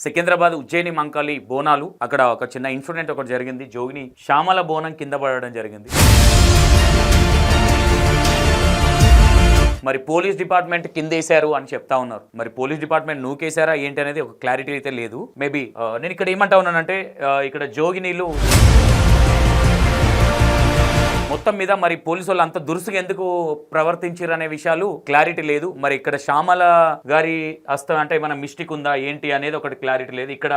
సికింద్రాబాద్ ఉజ్జయిని మంకాలి బోనాలు అక్కడ ఒక చిన్న ఇన్సిడెంట్ ఒకటి జరిగింది. జోగిని శ్యామల బోనం కింద పడడం జరిగింది. మరి పోలీస్ డిపార్ట్మెంట్ కిందేశారు అని చెప్తా ఉన్నారు. మరి పోలీస్ డిపార్ట్మెంట్ నూకేశారా ఏంటి అనేది ఒక క్లారిటీ అయితే లేదు. మేబీ నేను ఇక్కడ ఏమంటా ఉన్నానంటే ఇక్కడ జోగినీలు మొత్తం మీద మరి పోలీసు వాళ్ళు అంత దురుసుగా ఎందుకు ప్రవర్తించారు అనే విషయాలు క్లారిటీ లేదు. మరి ఇక్కడ శ్యామల గారి హస్తం అంటే ఏమైనా మిస్టేక్ ఉందా ఏంటి అనేది ఒకటి క్లారిటీ లేదు. ఇక్కడ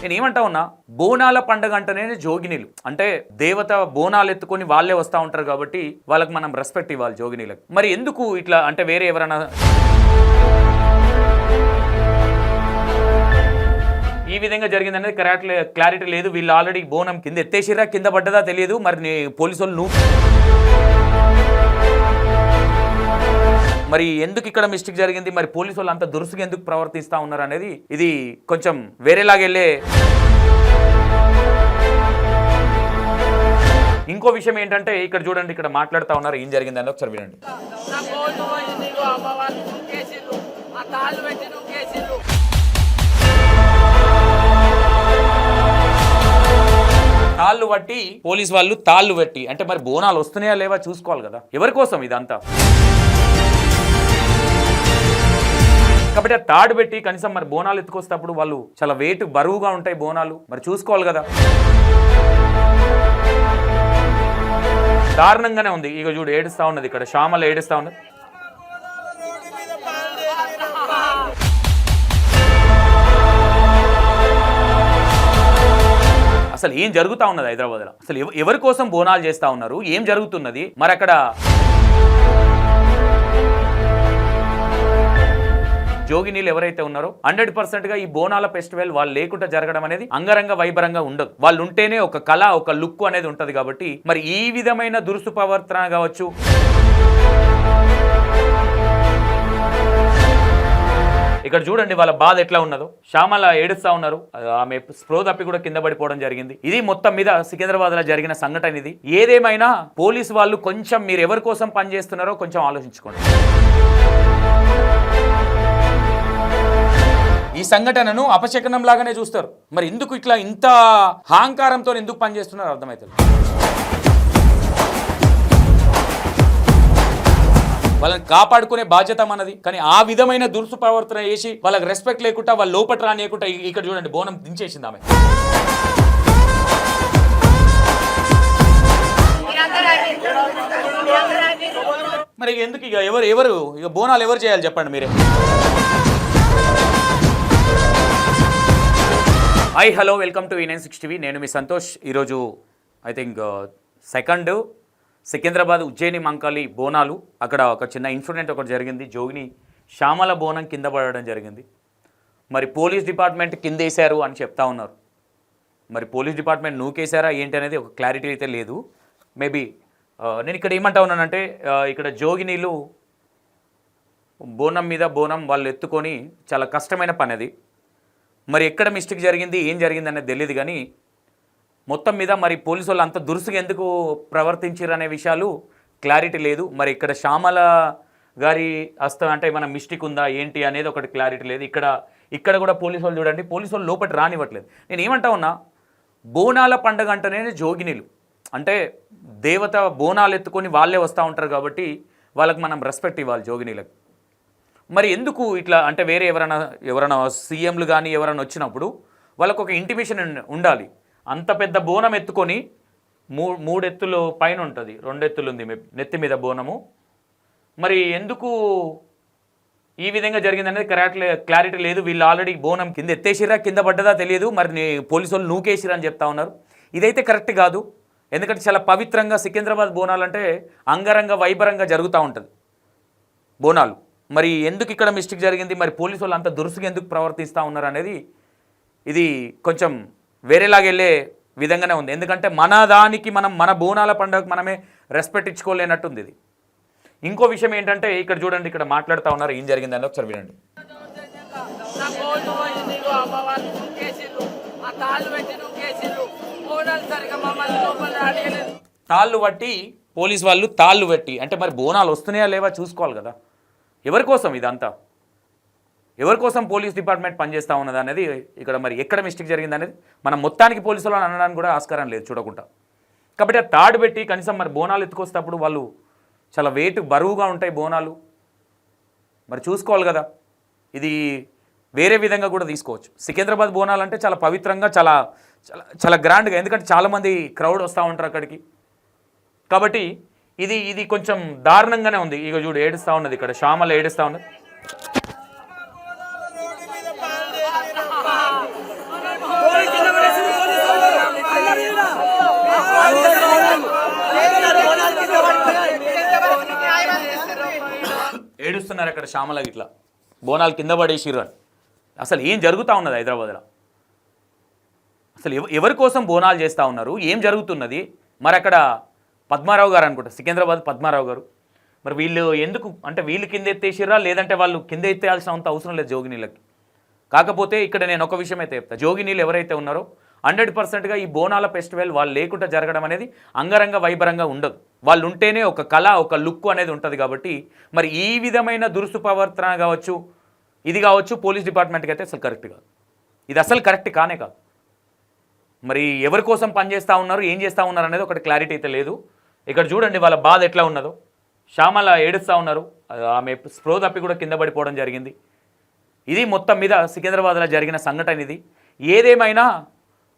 నేను ఏమంటా ఉన్నా, బోనాల పండుగ అంటేనే జోగినీలు అంటే దేవత బోనాలు ఎత్తుకొని వాళ్ళే వస్తూ ఉంటారు కాబట్టి వాళ్ళకి మనం రెస్పెక్ట్ ఇవ్వాలి జోగినీలకు. మరి ఎందుకు ఇట్లా అంటే వేరే ఎవరైనా ఈ విధంగా జరిగింది అనేది క్లారిటీ లేదు. వీళ్ళు ఆల్రెడీ బోనం కింద ఎత్తేసిరా కింద పడ్డదా తెలియదు. మరి పోలీసు వాళ్ళు మరి ఎందుకు ఇక్కడ మిస్టేక్ జరిగింది, మరి పోలీసు వాళ్ళు అంత దురుసుగా ఎందుకు ప్రవర్తిస్తూ ఉన్నారు అనేది ఇది కొంచెం వేరేలాగా వెళ్ళే. ఇంకో విషయం ఏంటంటే ఇక్కడ చూడండి, ఇక్కడ మాట్లాడుతూ ఉన్నారు, ఏం జరిగిందని ఒకసారి వినండి. తాళ్ళు బట్టి పోలీసు వాళ్ళు తాళ్ళు పెట్టి అంటే మరి బోనాలు వస్తున్నాయా లేవా చూసుకోవాలి కదా. ఎవరి కోసం ఇదంతా? కాబట్టి ఆ తాడు పెట్టి కనీసం మరి బోనాలు ఎత్తుకొస్తేప్పుడు వాళ్ళు చాలా వెయిట్ బరువుగా ఉంటాయి బోనాలు, మరి చూసుకోవాలి కదా. దారుణంగానే ఉంది. ఇక చూడు ఏడుస్తా ఉన్నది, ఇక్కడ శ్యామల ఏడుస్తా ఉన్నది. అసలు ఏం జరుగుతూ ఉన్నది హైదరాబాద్లో? అసలు ఎవరి కోసం బోనాలు చేస్తూ ఉన్నారు, ఏం జరుగుతున్నది? మరి అక్కడ జోగినీలు ఎవరైతే ఉన్నారో 100%గా ఈ బోనాల ఫెస్టివల్ వాళ్ళు లేకుండా జరగడం అనేది అంగరంగ వైభరంగా ఉండదు. వాళ్ళు ఉంటేనే ఒక కళ, ఒక లుక్ అనేది ఉంటది. కాబట్టి మరి ఈ విధమైన దురుసు ప్రవర్తన కావచ్చు, ఇక్కడ చూడండి వాళ్ళ బాధ ఎట్లా ఉన్నదో. శ్యామల ఏడుస్తా ఉన్నారు, ఆమె స్ప్రో తప్పి కూడా కింద పడిపోవడం జరిగింది. ఇది మొత్తం మీద సికింద్రాబాద్ లో జరిగిన సంఘటన ఇది. ఏదేమైనా పోలీసు వాళ్ళు కొంచెం మీరు ఎవరి కోసం పనిచేస్తున్నారో కొంచెం ఆలోచించుకోండి. ఈ సంఘటనను అపశకనం లాగానే చూస్తారు. మరి ఎందుకు ఇట్లా ఇంత అహంకారంతో ఎందుకు పనిచేస్తున్నారో అర్థమవుతుంది. వాళ్ళని కాపాడుకునే బాధ్యత మనది. కానీ ఆ విధమైన దురుసు ప్రవర్తన చేసి వాళ్ళకి రెస్పెక్ట్ లేకుండా వాళ్ళు లోపట రానియకుండా ఇక్కడ చూడండి బోనం దించేసింది ఆమె. మరి ఎందుకు ఇక ఎవరు ఇక బోనాలు ఎవరు చేయాలి చెప్పండి మీరే. Hi hello welcome to E96 TV. నేను మీ సంతోష్. ఈరోజు I think second Secunderabad Ujjaini Mankali Bonalu అక్కడ ఒక చిన్న ఇన్సిడెంట్ ఒకటి జరిగింది. జోగిని శ్యామల బోనం కింద పడడం జరిగింది. మరి పోలీస్ డిపార్ట్మెంట్ కిందేశారు అని చెప్తా ఉన్నారు. మరి పోలీస్ డిపార్ట్మెంట్ నూకేశారా ఏంటి అనేది ఒక క్లారిటీ అయితే లేదు. మేబీ నేను ఇక్కడ ఏమంటా ఉన్నానంటే ఇక్కడ జోగినీలు బోనం మీద బోనం వాళ్ళు ఎత్తుకొని చాలా కష్టమైన పని అది. మరి ఎక్కడ మిస్టేక్ జరిగింది, ఏం జరిగింది అనేది తెలియదు. కానీ మొత్తం మీద మరి పోలీసు వాళ్ళు అంత దురుసుగా ఎందుకు ప్రవర్తించారు అనే విషయాలు క్లారిటీ లేదు. మరి ఇక్కడ శ్యామల గారి హస్తం అంటే ఏమైనా మిస్టేక్ ఉందా ఏంటి అనేది ఒకటి క్లారిటీ లేదు. ఇక్కడ కూడా పోలీసు వాళ్ళు చూడండి, పోలీసు వాళ్ళు లోపల రానివ్వట్లేదు. నేను ఏమంటా ఉన్నా, బోనాల పండుగ అంటేనే జోగినీలు అంటే దేవత బోనాలు ఎత్తుకొని వాళ్ళే వస్తూ ఉంటారు కాబట్టి వాళ్ళకి మనం రెస్పెక్ట్ ఇవ్వాలి జోగినీలకు. మరి ఎందుకు ఇట్లా అంటే వేరే ఎవరైనా సీఎంలు కానీ ఎవరైనా వచ్చినప్పుడు వాళ్ళకు ఒక ఇంటిమేషన్ ఉండాలి. అంత పెద్ద బోనం ఎత్తుకొని మూడు ఎత్తులు పైన ఉంటుంది, 2 ఎత్తులు ఉంది నెత్తి మీద బోనము. మరి ఎందుకు ఈ విధంగా జరిగిందనేది క్లారిటీ లేదు. వీళ్ళు ఆల్రెడీ బోనం కింద ఎత్తేసిరా కింద పడ్డదా తెలియదు. మరి పోలీసు వాళ్ళు నూకేసిరా అని చెప్తా ఉన్నారు. ఇదైతే కరెక్ట్ కాదు. ఎందుకంటే చాలా పవిత్రంగా సికింద్రాబాద్ బోనాలు అంటే అంగరంగ వైభరంగా జరుగుతూ ఉంటుంది బోనాలు. మరి ఎందుకు ఇక్కడ మిస్టేక్ జరిగింది, మరి పోలీసు వాళ్ళు అంత దురుసుగా ఎందుకు ప్రవర్తిస్తూ ఉన్నారు అనేది ఇది కొంచెం వేరేలాగా వెళ్ళే విధంగానే ఉంది. ఎందుకంటే మన దానికి మన బోనాల పండుగకు మనమే రెస్పెక్ట్ ఇచ్చుకోలేనట్టుంది ఇది. ఇంకో విషయం ఏంటంటే ఇక్కడ చూడండి, ఇక్కడ మాట్లాడుతూ ఉన్నారు, ఏం జరిగిందని ఒకసారి వినండి. తాళ్ళు బట్టి పోలీసు వాళ్ళు తాళ్ళు పెట్టి అంటే మరి బోనాలు వస్తున్నాయా లేవా చూసుకోవాలి కదా. ఎవరి కోసం ఇదంతా? ఎవరి కోసం పోలీస్ డిపార్ట్మెంట్ పనిచేస్తూ ఉన్నది అనేది ఇక్కడ మరి ఎక్కడ మిస్టేక్ జరిగింది అనేది మనం మొత్తానికి పోలీసులు అనడానికి కూడా ఆస్కారం లేదు చూడకుండా. కాబట్టి ఆ తాడు పెట్టి కనీసం మరి బోనాలు ఎత్తుకొస్తేప్పుడు వాళ్ళు చాలా వెయిట్ బరువుగా ఉంటాయి బోనాలు, మరి చూసుకోవాలి కదా. ఇది వేరే విధంగా కూడా తీసుకోవచ్చు. సికింద్రాబాద్ బోనాలు అంటే చాలా పవిత్రంగా చాలా చాలా చాలా గ్రాండ్గా, ఎందుకంటే చాలామంది క్రౌడ్ వస్తూ ఉంటారు అక్కడికి. కాబట్టి ఇది కొంచెం దారుణంగానే ఉంది. ఇక చూడు ఏడుస్తూ ఉన్నది, ఇక్కడ శ్యామల ఏడుస్తూ ఉన్నది. ఏడుస్తున్నారు అక్కడ శ్యామలకి, ఇట్లా బోనాలు కింద పడేసిర్రు అని. అసలు ఏం జరుగుతూ ఉన్నది హైదరాబాద్లో? అసలు ఎవరి కోసం బోనాలు చేస్తూ ఉన్నారు, ఏం జరుగుతున్నది? మరి అక్కడ పద్మారావు గారు అనుకుంటా, సికింద్రాబాద్ పద్మారావు గారు, మరి వీళ్ళు ఎందుకు అంటే వీళ్ళు కింద ఎత్తేసిర్రా, లేదంటే వాళ్ళు కింద ఎత్తేయాల్సిన అంత అవసరం లేదు జోగినీళ్ళకి. కాకపోతే ఇక్కడ నేను ఒక విషయం అయితే చెప్తా, జోగినీళ్ళు ఎవరైతే ఉన్నారో 100%గా ఈ బోనాల ఫెస్టివల్ వాళ్ళు లేకుండా జరగడం అనేది అంగరంగ వైభరంగా ఉండదు. వాళ్ళు ఉంటేనే ఒక కళ, ఒక లుక్ అనేది ఉంటుంది. కాబట్టి మరి ఈ విధమైన దురుసు ప్రవర్తన కావచ్చు, ఇది కావచ్చు, పోలీస్ డిపార్ట్మెంట్కి అయితే అసలు కరెక్ట్ కాదు. ఇది అసలు కరెక్ట్ కానే కాదు. మరి ఎవరి కోసం పనిచేస్తూ ఉన్నారు, ఏం చేస్తూ ఉన్నారు అనేది ఒకటి క్లారిటీ అయితే లేదు. ఇక్కడ చూడండి వాళ్ళ బాధ ఎట్లా ఉన్నదో. శ్యామల ఏడుస్తూ ఉన్నారు, ఆమె స్ప్రో తప్పి కూడా కింద పడిపోవడం జరిగింది. ఇది మొత్తం మీద సికింద్రాబాద్లో జరిగిన సంఘటన ఇది. ఏదేమైనా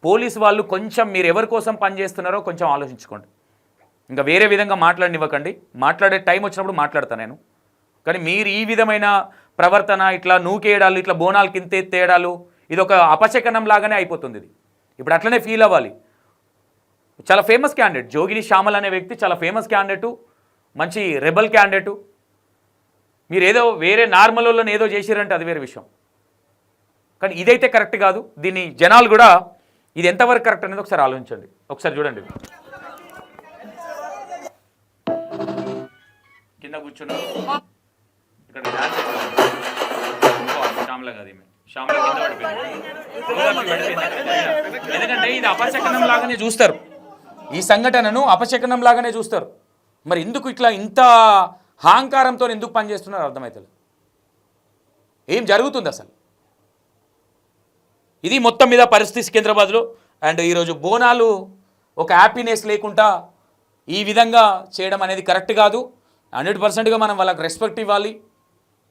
పోలీసు వాళ్ళు కొంచెం మీరు ఎవరి కోసం పనిచేస్తున్నారో కొంచెం ఆలోచించుకోండి. ఇంకా వేరే విధంగా మాట్లాడనివ్వకండి. మాట్లాడే టైం వచ్చినప్పుడు మాట్లాడతాను నేను. కానీ మీరు ఈ విధమైన ప్రవర్తన, ఇట్లా నూకేయడాలు, ఇట్లా బోనాలు కింద ఎత్తేయడాలు, ఇది ఒక అపశకనం లాగానే అయిపోతుంది. ఇది ఇప్పుడు అట్లనే ఫీల్ అవ్వాలి. చాలా ఫేమస్ క్యాండిడేట్ జోగిని శ్యామల్ అనే వ్యక్తి, చాలా ఫేమస్ క్యాండిడేటు, మంచి రెబల్ క్యాండిడేటు. మీరు ఏదో వేరే నార్మల్ వాళ్ళని ఏదో చేసిరంటే అది వేరే విషయం. కానీ ఇదైతే కరెక్ట్ కాదు. దీన్ని జనాలు కూడా ఇది ఎంతవరకు కరెక్ట్ అనేది ఒకసారి ఆలోచించండి. ఒకసారి చూడండి, కింద కూర్చున్నారు, ఇక్కడ శ్యామల కాదు, శ్యామల కింద పడిపోయింది. ఎందుకంటే ఇది అపశకనం లాగానే చూస్తారు, ఈ సంఘటనను అపశకనం లాగానే చూస్తారు. మరి ఎందుకు ఇట్లా ఇంత అహంకారంతో ఎందుకు పనిచేస్తున్నారో అర్థమవుతుంది. ఏం జరుగుతుంది అసలు? ఇది మొత్తం మీద పరిస్థితి సికింద్రాబాద్లో. అండ్ ఈరోజు బోనాలు ఒక హ్యాపీనెస్ లేకుండా ఈ విధంగా చేయడం అనేది కరెక్ట్ కాదు. 100%గా మనం వాళ్ళకి రెస్పెక్ట్ ఇవ్వాలి,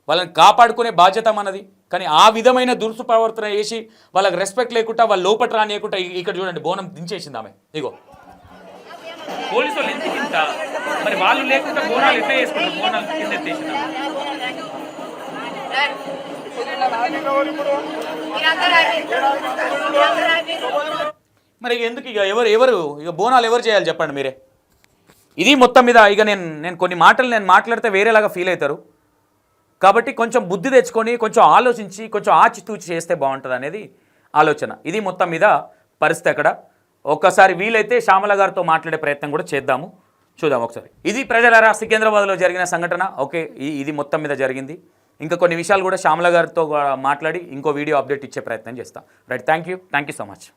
వాళ్ళని కాపాడుకునే బాధ్యత మనది. కానీ ఆ విధమైన దురుసు ప్రవర్తన చేసి వాళ్ళకి రెస్పెక్ట్ లేకుండా, వాళ్ళు లోపట రానియకుండా, ఇక్కడ చూడండి బోనం దించేసింది ఆమె. ఇగో పోలీసు వాళ్ళు ఎందుకు ఇంత, మరి వాళ్ళు లేకుండా బోనాలు ఎట్లా చేసుకుంటారు? బోనాలు కింద ఎత్తేసింది. మరి ఎందుకు ఇక ఎవరు ఇక బోనాలు ఎవరు చేయాలి చెప్పండి మీరే. ఇది మొత్తం మీద ఇక నేను కొన్ని మాటలు మాట్లాడితే వేరేలాగా ఫీల్ అవుతారు. కాబట్టి కొంచెం బుద్ధి తెచ్చుకొని, కొంచెం ఆలోచించి, కొంచెం ఆచితూచి చేస్తే బాగుంటుంది అనేది ఆలోచన. ఇది మొత్తం మీద పరిస్థితి అక్కడ. ఒక్కసారి వీలైతే శ్యామల గారితో మాట్లాడే ప్రయత్నం కూడా చేద్దాము, చూద్దాం ఒకసారి. ఇది ప్రజలారా సికింద్రాబాద్లో జరిగిన సంఘటన. ఓకే, ఇది మొత్తం మీద జరిగింది. ఇంకా కొన్ని విషయాలు కూడా శ్యామల గారితో మాట్లాడి ఇంకో వీడియో అప్డేట్ ఇచ్చే ప్రయత్నం చేస్తాం. Right, thank you so much.